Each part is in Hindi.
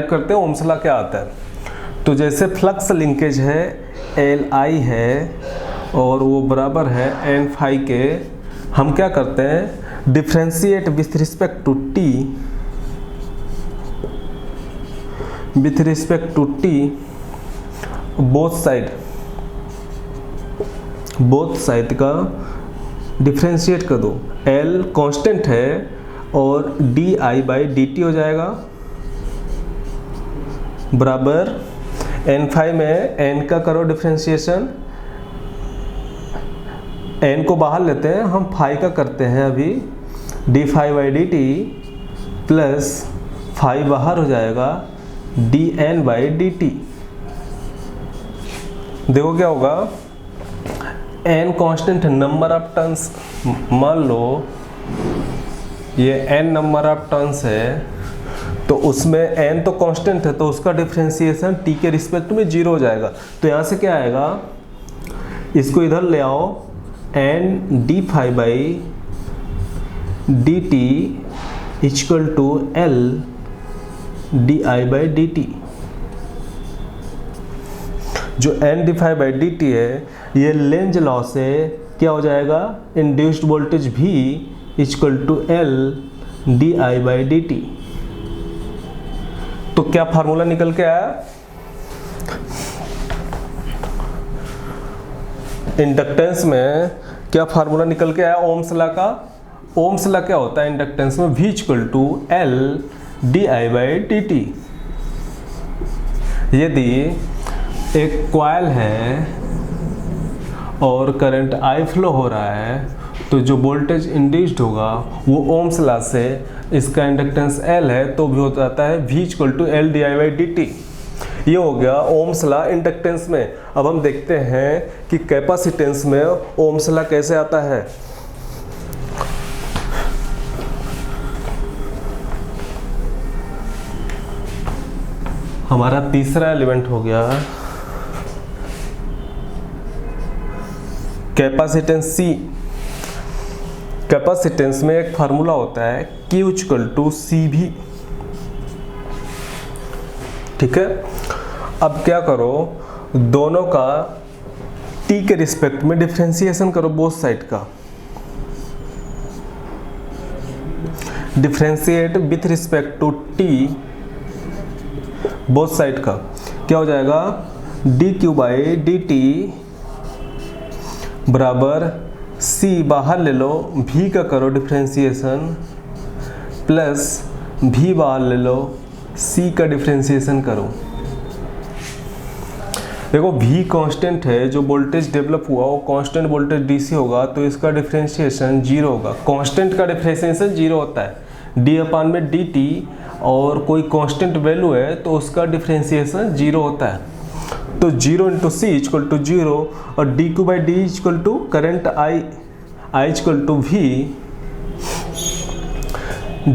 करते हैं ओम्स लॉ क्या आता है। तो जैसे फ्लक्स लिंकेज है Li है और वो बराबर है n फाई के, हम क्या करते हैं differentiate with respect to T both side का डिफ्रेंशिएट कर दो। L कांस्टेंट है और di/dt हो जाएगा बराबर n फाई में n का करो डिफ्रेंशिएशन, n को बाहर लेते हैं हम, फाई का करते हैं अभी d∅dt प्लस फाई बाहर हो जाएगा dn/dt। देखो क्या होगा, n constant number of turns, मान लो ये n नंबर ऑफ टर्न्स है तो उसमें n तो कांस्टेंट है तो उसका डिफरेंशिएशन t के रिस्पेक्ट में 0 हो जाएगा। तो यहाँ से क्या आएगा, इसको इधर ले आओ, n d∅dt equal to L di/dt। जो n d∅dt है ये लेंज लॉ से क्या हो जाएगा, induced voltage V equal to L di/dt। तो क्या फार्मूला निकल के आया, इंडक्टेंस में क्या फार्मूला निकल के आया ओम्स लॉ का। ओम्स लॉ क्या होता है इंडक्टेंस में, V equal to L di/dt। यदि एक कॉइल है और करंट I फ्लो हो रहा है तो जो वोल्टेज इंड्यूस्ड होगा वो ओम्स लॉ से, इसका इंडक्टेंस L है तो भी हो जाता है V equal to L di/dt। ये हो गया ओम्स लॉ इंडक्टेंस में। अब हम देखते हैं कि कैपेसिटेंस में ओम्स लॉ कैसे आता है। हमारा तीसरा एलिमेंट हो गया कैपेसिटेंस C। कैपेसिटेंस में एक फार्मूला होता है Q इक्वल टू CV, ठीक है। अब क्या करो, दोनों का T के रिस्पेक्ट में डिफरेंशिएशन करो, बोथ साइड का differentiate with respect to T both side का, क्या हो जाएगा dq/dt बराबर C बाहर ले लो, V का करो डिफरेंशिएशन प्लस V बाहर ले लो, C का डिफरेंशिएशन करो। देखो V कांस्टेंट है, जो वोल्टेज डेवलप हुआ वो कांस्टेंट वोल्टेज DC होगा तो इसका डिफरेंशिएशन 0 होगा। कांस्टेंट का डिफरेंशिएशन 0 होता है d/dt और कोई कांस्टेंट वैल्यू है तो उसका डिफरेंशिएशन 0 होता है। तो 0 इंटू C इक्वल टू 0 और dq/d equal to current I equal to V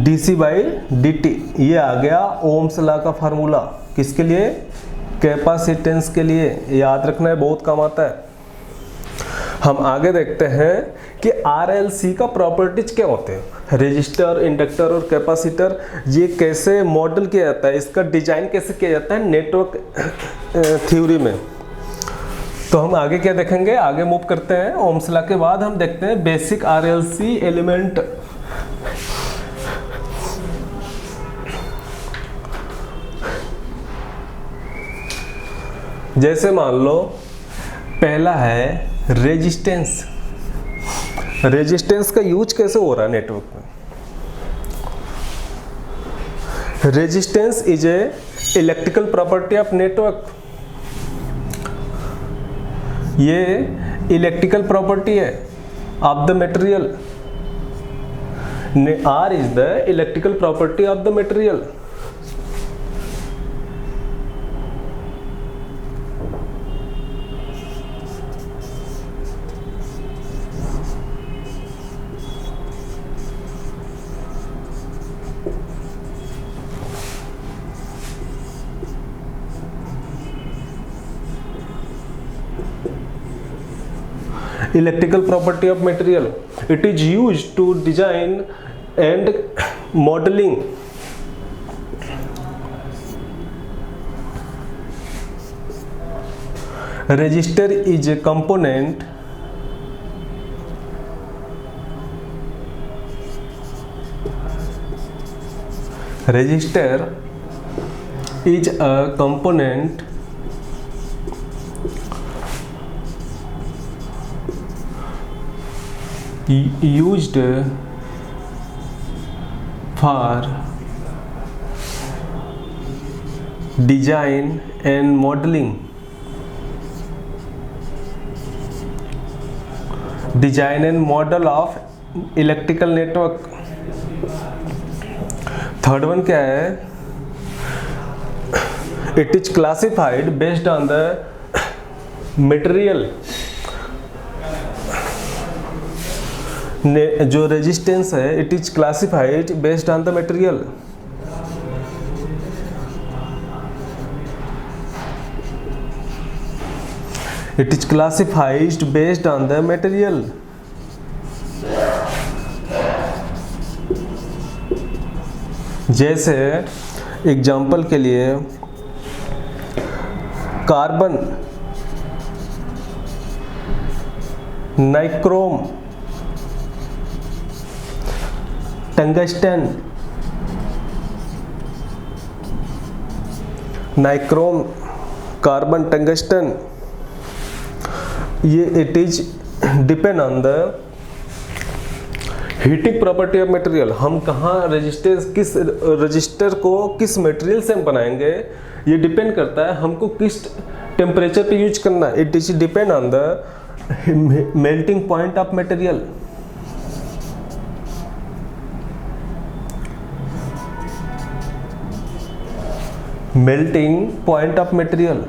dc/dt। ये आ गया ओम्स लॉ का फार्मूला। किसके लिए, कैपेसिटेंस के लिए। याद रखना है, बहुत काम आता है। हम आगे देखते हैं कि RLC का प्रॉपर्टीज क्या होते हैं, रेजिस्टर, इंडक्टर और कैपेसिटर, ये कैसे मॉडल किया जाता है, इसका डिजाइन कैसे किया जाता है नेटवर्क थ्योरी में। तो हम आगे क्या देखेंगे, आगे मूव करते हैं। ओम्स लॉ के बाद हम देखते हैं बेसिक RLC एलिमेंट। जैसे मान लो पहला है रेजिस्टेंस। रेजिस्टेंस का यूज कैसे हो रहा है नेटवर्क में। Resistance is a electrical property of network. ये इलेक्ट्रिकल प्रॉपर्टी है of the material. R is the electrical property of the material. Electrical property of material. It is used to design and modeling Resistor is a component used for design and modeling model of electrical network. Third one क्या है? It is classified based on the material. जो रेजिस्टेंस है, it is classified based on the material. It is classified based on the material. जैसे एग्जाम्पल के लिए carbon, nichrome, tungsten, nichrome, carbon, tungsten, ये it is depend on the heating property of material. हम कहाँ रजिस्टर को किस मटेरियल से हम बनाएंगे, ये डिपेंड करता है हमको किस टेम्परेचर पे यूज करना है. It is depend on the melting point of material. Melting point of material.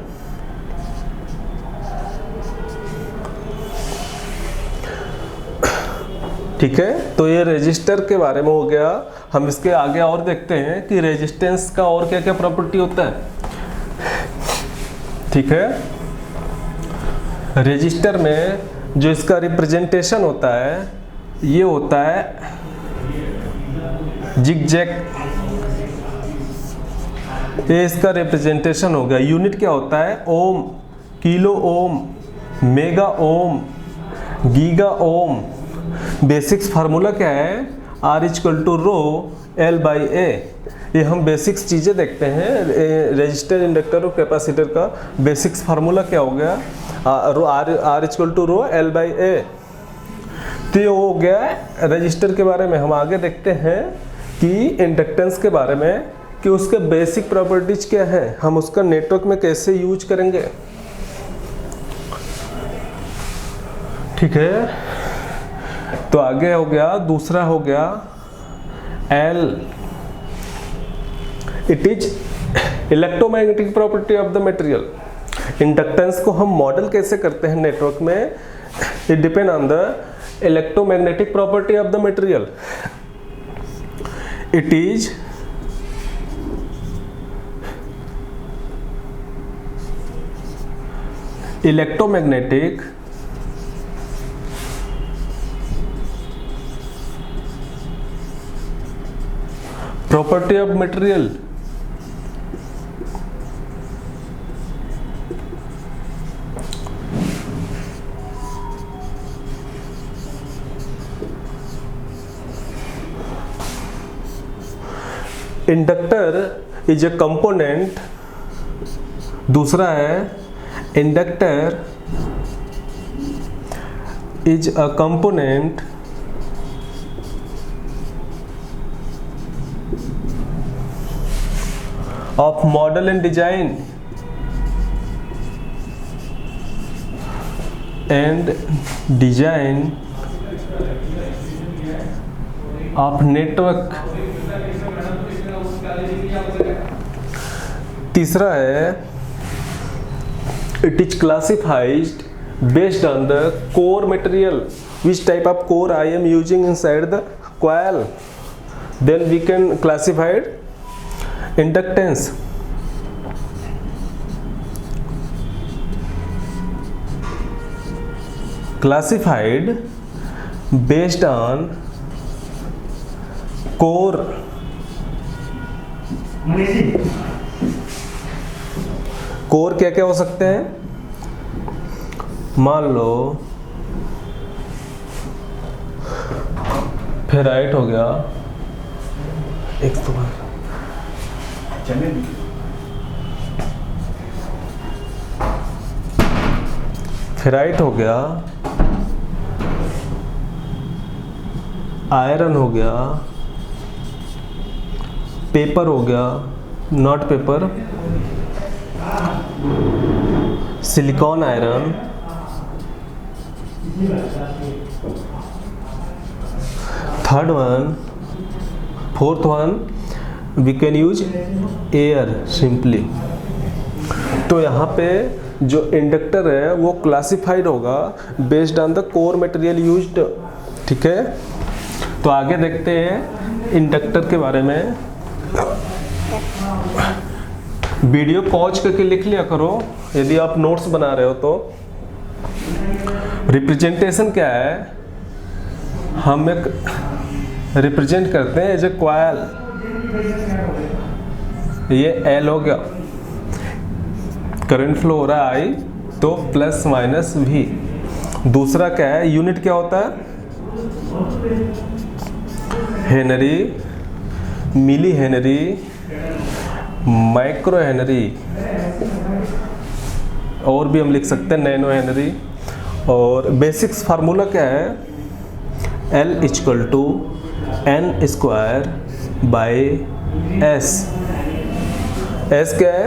ठीक है, तो ये रेजिस्टर के बारे में हो गया. हम इसके आगे और देखते हैं कि रेजिस्टेंस का और क्या क्या प्रॉपर्टी होता है. ठीक है, रेजिस्टर में जो इसका रिप्रेजेंटेशन होता है, ये होता है जिगजैग. ये इसका रिप्रेजेंटेशन हो गया. यूनिट क्या होता है? Ohm, kilo ohm, mega ohm, giga ohm. Basics formula क्या है? R equal to rho L by A. ये हम बेसिक्स चीज़ें देखते हैं. रेजिस्टर, इंडक्टर और कैपेसिटर का बेसिक्स फार्मूला क्या हो गया? R equal to rho L by A. तो ये हो गया रजिस्टर के बारे में. हम आगे देखते हैं कि इंडक्टेंस के बारे में, कि उसके बेसिक प्रॉपर्टीज क्या है, हम उसका नेटवर्क में कैसे यूज करेंगे. ठीक है, तो आगे हो गया, दूसरा हो गया L. It is electromagnetic property of the material. Inductance को हम मॉडल कैसे करते हैं नेटवर्क में? It depend on the electromagnetic property of the material. It is electromagnetic property of material. Inductor is a component. दूसरा है inductor is a component of model and design of network. तीसरा है it is classified based on the core material. Which type of core I am using inside the coil, then we can classify it inductance. Classified based on core. core क्या क्या हो सकते हैं? मान लो फेराइट हो गया, एक तो फेराइट हो गया, आयरन हो गया, पेपर हो गया, not paper, silicon iron, third one, fourth one we can use air simply. तो यहाँ पे जो इंडक्टर है वो क्लासिफाइड होगा based on the core material used. ठीक है, तो आगे देखते हैं इंडक्टर के बारे में। वीडियो पॉज करके लिख लिया करो यदि आप नोट्स बना रहे हो तो। रिप्रेजेंटेशन क्या है, हम एक रिप्रेजेंट करते हैं एज ए कॉइल, ये एल हो गया, करंट फ्लो हो रहा है आई, तो प्लस माइनस वी। दूसरा क्या है, यूनिट क्या होता है, henry, milli henry, micro henry, और भी हम लिख सकते हैं नैनो हेनरी। और बेसिक्स फार्मूला क्या है, L equal to N square by S. S क्या है,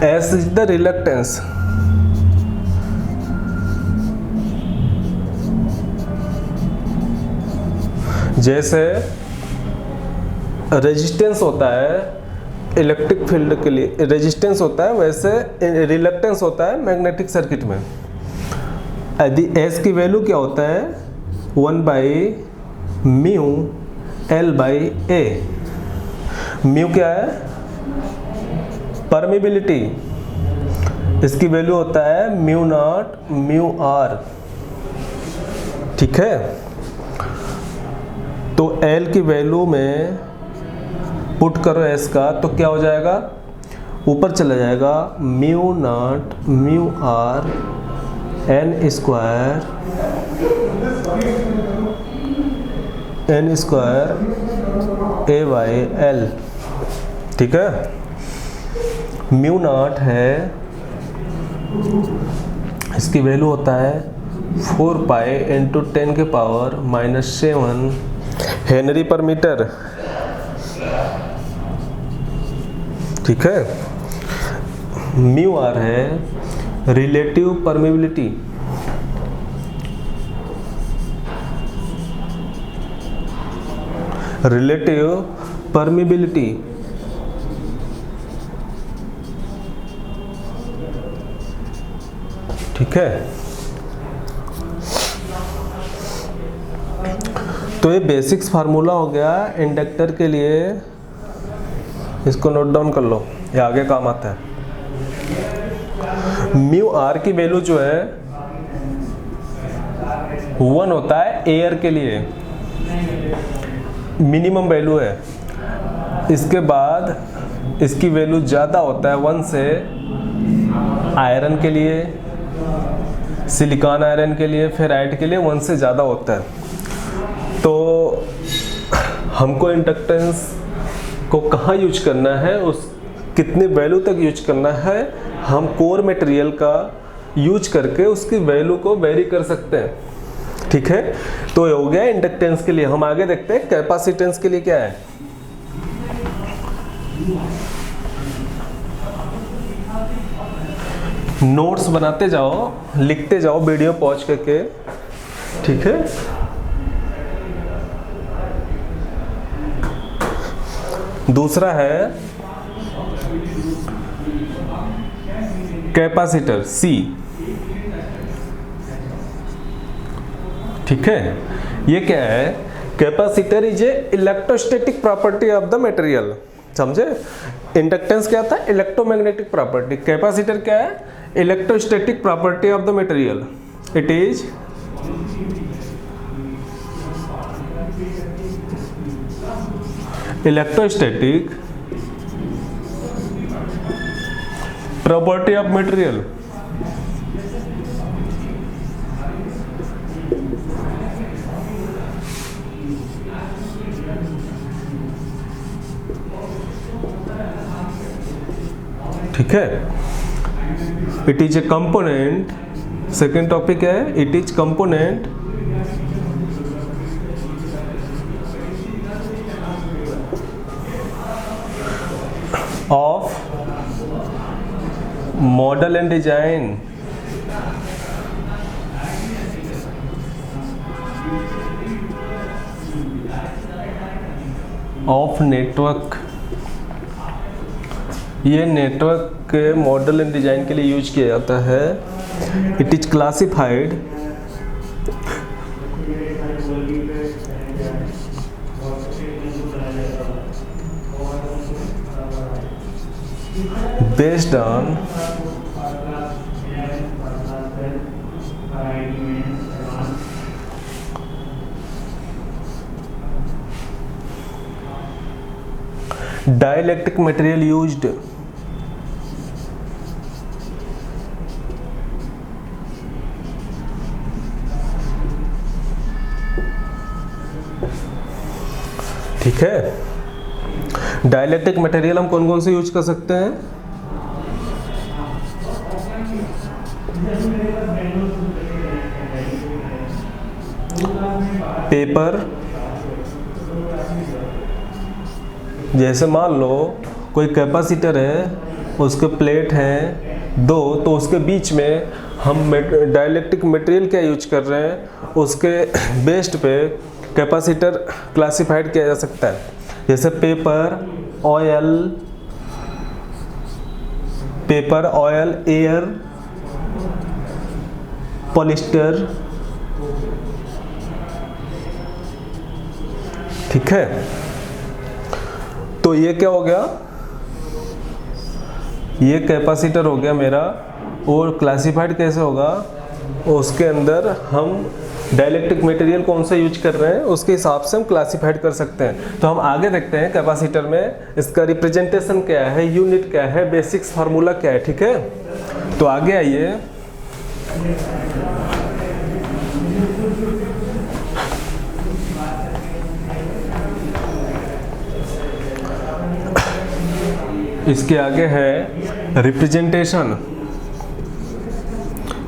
एस इज द रिलक्टेंस। जैसे रेजिस्टेंस होता है इलेक्ट्रिक फील्ड के लिए, रेजिस्टेंस होता है, वैसे रिलक्टेंस होता है मैग्नेटिक सर्किट में। यदि एस की वैल्यू क्या होता है, 1 by mu L by A. Mu क्या है, परमिबिलिटी, इसकी वैल्यू होता है म्यू नॉट म्यू आर। ठीक है, तो एल की वैल्यू में पुट करो एस का, तो क्या हो जाएगा, ऊपर चला जाएगा mu naught mu R N square A by L. ठीक है, म्यू नॉट है, इसकी वैल्यू होता है 4 पाई इंटू 10 के पावर -7 हेनरी पर मीटर। ठीक है, म्यू आर है रिलेटिव परमिबिलिटी, रिलेटिव परमिबिलिटी। ठीक है, तो ये बेसिक्स फार्मूला हो गया इंडक्टर के लिए, इसको नोट डाउन कर लो, ये आगे काम आता है। म्यू आर की वैल्यू जो है 1 होता है एयर के लिए, मिनिमम वैल्यू है। इसके बाद इसकी वैल्यू ज़्यादा होता है 1 से आयरन के लिए, सिलिकॉन आयरन के लिए, फेराइट के लिए 1 से ज़्यादा होता है। तो हमको इंडक्टेंस को कहाँ यूज करना है, उस कितने वैल्यू तक यूज करना है, हम कोर मटेरियल का यूज करके उसकी वैल्यू को वेरी कर सकते हैं। ठीक है, तो ये हो गया इंडक्टेंस के लिए। हम आगे देखते हैं कैपेसिटेंस के लिए क्या है। नोट्स बनाते जाओ, लिखते जाओ वीडियो पॉज करके। ठीक है, दूसरा है कैपेसिटर C। ठीक है, ये क्या है, capacitor is a electrostatic property of the material. समझे, इंडक्टेंस क्या था, इलेक्ट्रोमैग्नेटिक प्रॉपर्टी। कैपेसिटर क्या है, electrostatic property of the material. It is electrostatic property of material. ठीक है, it is a component, second topic है it is component of model and design of network. ये नेटवर्क के मॉडल एंड डिजाइन के लिए यूज किया जाता है। It is classified based on dielectric material used, ठीक है। डाइलेक्ट्रिक मटेरियल हम कौन कौन से यूज कर सकते हैं? पेपर, जैसे मान लो कोई कैपेसिटर है, उसके प्लेट हैं दो, तो उसके बीच में हम डाइलेक्ट्रिक मटेरियल क्या यूज कर रहे हैं, उसके बेस्ड पे कैपेसिटर क्लासिफाइड किया जा सकता है। जैसे पेपर, ऑयल, एयर, पॉलिस्टर, ठीक है। तो ये क्या हो गया, ये कैपेसिटर हो गया मेरा, और क्लासिफाइड कैसे होगा, उसके अंदर हम डाइलेक्ट्रिक मटेरियल कौन सा यूज कर रहे हैं उसके हिसाब से हम क्लासिफाइड कर सकते हैं। तो हम आगे देखते हैं कैपेसिटर में इसका रिप्रेजेंटेशन क्या है, यूनिट क्या है, बेसिक्स फार्मूला क्या है, ठीक है। तो आगे आइए, इसके आगे है रिप्रेजेंटेशन।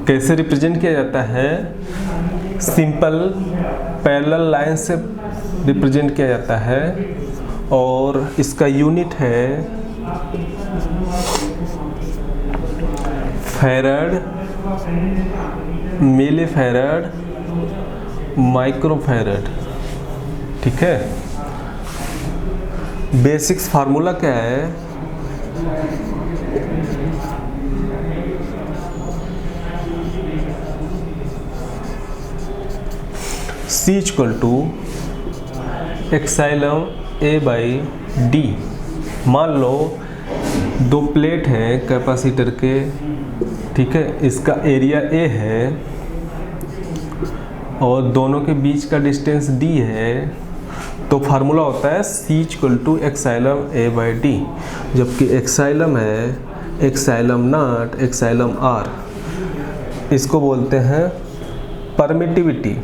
कैसे रिप्रेजेंट किया जाता है? सिंपल पैरेलल लाइन से रिप्रेजेंट किया जाता है, और इसका यूनिट है farad, milli farad, micro farad, ठीक है। बेसिक्स फार्मूला क्या है? C equal to epsilon A by D. मान लो दो प्लेट हैं कैपेसिटर के, ठीक है, इसका एरिया A है और दोनों के बीच का डिस्टेंस D है, तो फार्मूला होता है C equal to epsilon A by D. जबकि एक्साइलम है एक्साइलम नॉट एक्साइलम R, इसको बोलते हैं परमिटिविटी।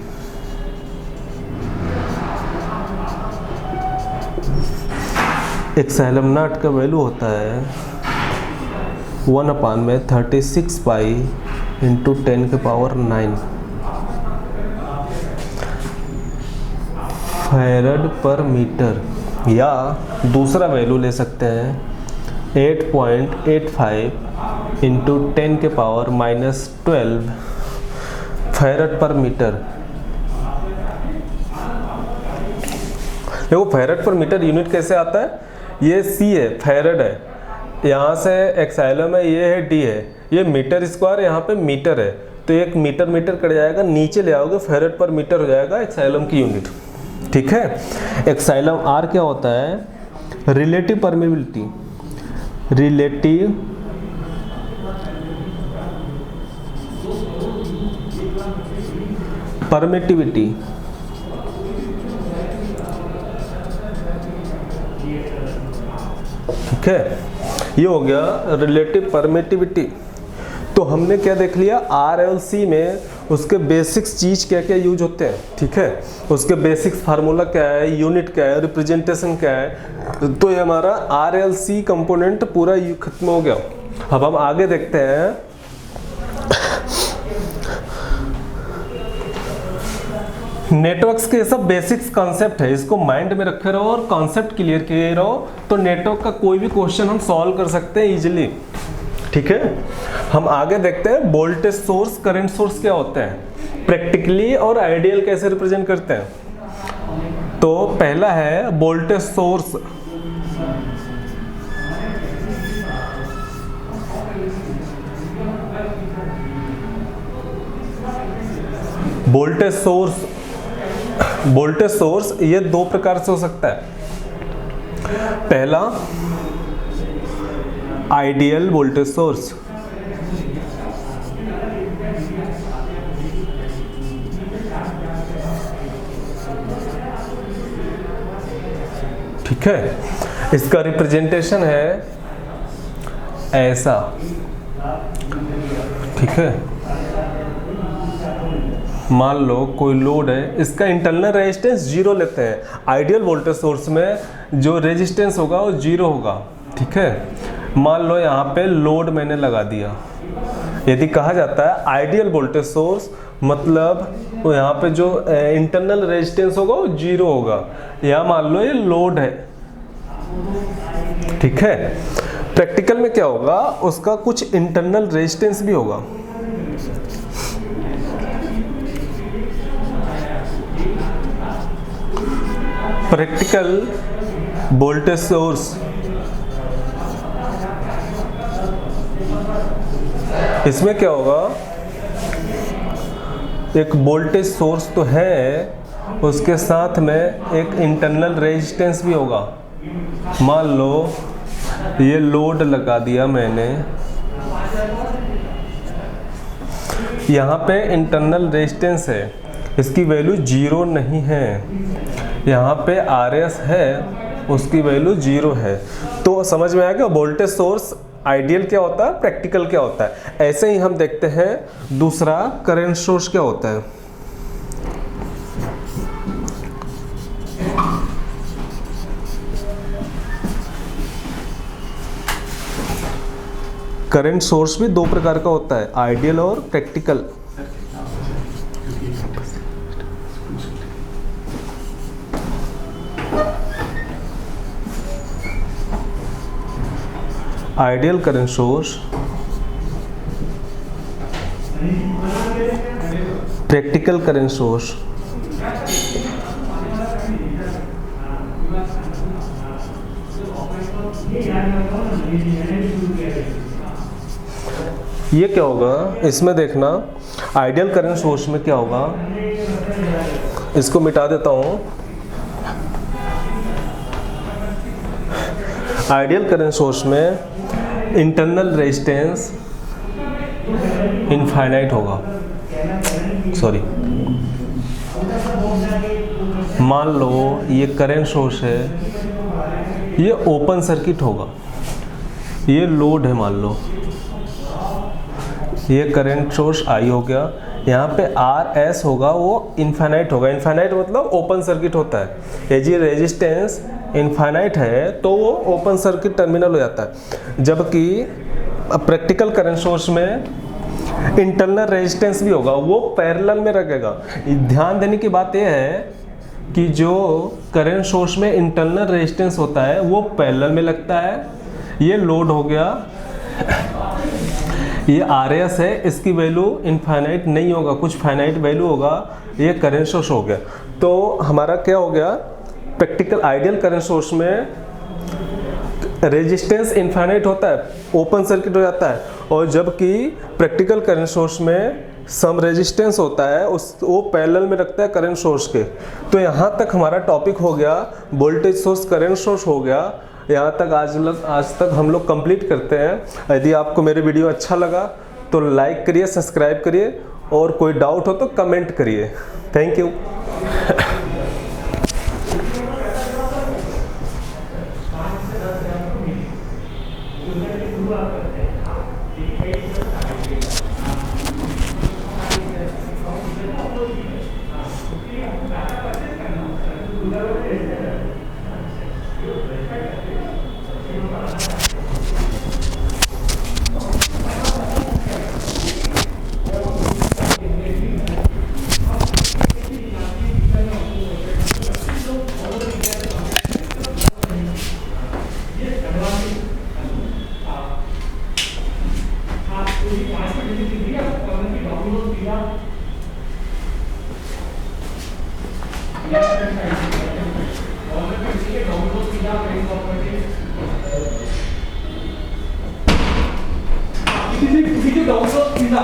एक्साइलम नॉट का वैल्यू होता है 1/36 पाई इंटू 10 के पावर 9 फैराड पर मीटर, या दूसरा वैल्यू ले सकते हैं 8.85 इंटू 10 के पावर -12 फैराड पर मीटर। देखो फैराड पर मीटर यूनिट कैसे आता है, ये C है, फैराड है, यहाँ से एक्साइलम है, ये है D है, ये मीटर स्क्वायर, यहाँ पे मीटर है, तो एक मीटर मीटर कट जाएगा, नीचे ले आओगे फैराड पर मीटर हो जाएगा एक्साइलम की यूनिट, ठीक है। एक्साइलम R क्या होता है? रिलेटिव परमेबिलिटी, रिलेटिव परमिटिविटी, ठीक है, ये हो गया रिलेटिव परमिटिविटी। तो हमने क्या देख लिया, R और C में उसके बेसिक्स चीज़ क्या क्या यूज होते हैं, ठीक है, उसके बेसिक्स फार्मूला क्या है, यूनिट क्या है, रिप्रेजेंटेशन क्या है। तो ये हमारा RLC कंपोनेंट पूरा खत्म हो गया। अब हम आगे देखते हैं। नेटवर्क्स के सब बेसिक्स कॉन्सेप्ट है, इसको माइंड में रखे रहो और कॉन्सेप्ट क्लियर किए रहो, तो नेटवर्क का कोई भी क्वेश्चन हम सॉल्व कर सकते हैं इजीली, ठीक है। हम आगे देखते हैं वोल्टेज सोर्स, करंट सोर्स क्या होते हैं, प्रैक्टिकली और आइडियल कैसे रिप्रेजेंट करते हैं। तो पहला है वोल्टेज सोर्स। वोल्टेज सोर्स ये दो प्रकार से हो सकता है। पहला आइडियल वोल्टेज सोर्स, ठीक है, इसका रिप्रेजेंटेशन है ऐसा, ठीक है। मान लो कोई लोड है, इसका इंटरनल रेजिस्टेंस 0 लेते हैं। आइडियल वोल्टेज सोर्स में जो रेजिस्टेंस होगा वो 0 होगा, ठीक है। मान लो यहाँ पे लोड मैंने लगा दिया, यदि कहा जाता है आइडियल वोल्टेज सोर्स मतलब तो यहाँ पे जो इंटरनल रेजिस्टेंस होगा वो 0 होगा। या मान लो ये लोड है, ठीक है। प्रैक्टिकल में क्या होगा, उसका कुछ इंटरनल रेजिस्टेंस भी होगा। प्रैक्टिकल वोल्टेज सोर्स इसमें क्या होगा, एक वोल्टेज सोर्स तो है, उसके साथ में एक इंटरनल रेजिस्टेंस भी होगा। मान लो ये लोड लगा दिया मैंने, यहाँ पे इंटरनल रेजिस्टेंस है, इसकी वैल्यू 0 नहीं है। यहाँ पे RS है, उसकी वैल्यू 0 है। तो समझ में आ गया वोल्टेज सोर्स आइडियल क्या होता है, प्रैक्टिकल क्या होता है। ऐसे ही हम देखते हैं दूसरा करंट सोर्स क्या होता है। करंट सोर्स भी दो प्रकार का होता है, आइडियल और practical. Ideal current source, practical current source. ये क्या होगा, इसमें देखना आइडियल करंट सोर्स में क्या होगा, इसको मिटा देता हूं। आइडियल करंट सोर्स में इंटरनल रेजिस्टेंस इनफाइनाइट होगा, सॉरी। मान लो ये करंट सोर्स है, ये ओपन सर्किट होगा, ये लोड है, मान लो ये करंट सोर्स I हो गया, यहाँ पे RS होगा, वो इनफाइनाइट होगा। इनफाइनाइट मतलब ओपन सर्किट होता है। ये रेजिस्टेंस इनफाइनाइट है तो वो ओपन सर्किट टर्मिनल हो जाता है। जबकि प्रैक्टिकल करंट सोर्स में इंटरनल रेजिस्टेंस भी होगा, वो पैरेलल में रखेगा। ध्यान देने की बात यह है कि जो करंट सोर्स में इंटरनल रेजिस्टेंस होता है वो पैरेलल में लगता है। ये लोड हो गया, ये RS है, इसकी वैल्यू इनफाइनाइट नहीं होगा, कुछ फाइनाइट वैल्यू होगा। ये करंट सोर्स हो गया। तो हमारा क्या हो गया, प्रैक्टिकल आइडियल करंट सोर्स में रेजिस्टेंस इनफाइनाइट होता है, ओपन सर्किट हो जाता है। और जबकि प्रैक्टिकल करंट सोर्स में सम रेजिस्टेंस होता है, उस वो पैरेलल में रखता है करंट सोर्स के। तो यहाँ तक हमारा टॉपिक हो गया, वोल्टेज सोर्स करंट सोर्स हो गया। यहाँ तक आज तक हम लोग कंप्लीट करते हैं। यदि आपको मेरे वीडियो अच्छा लगा तो लाइक करिए, सब्सक्राइब करिए, और कोई डाउट हो तो कमेंट करिए। Thank you. किसी डाउनलोड सीधा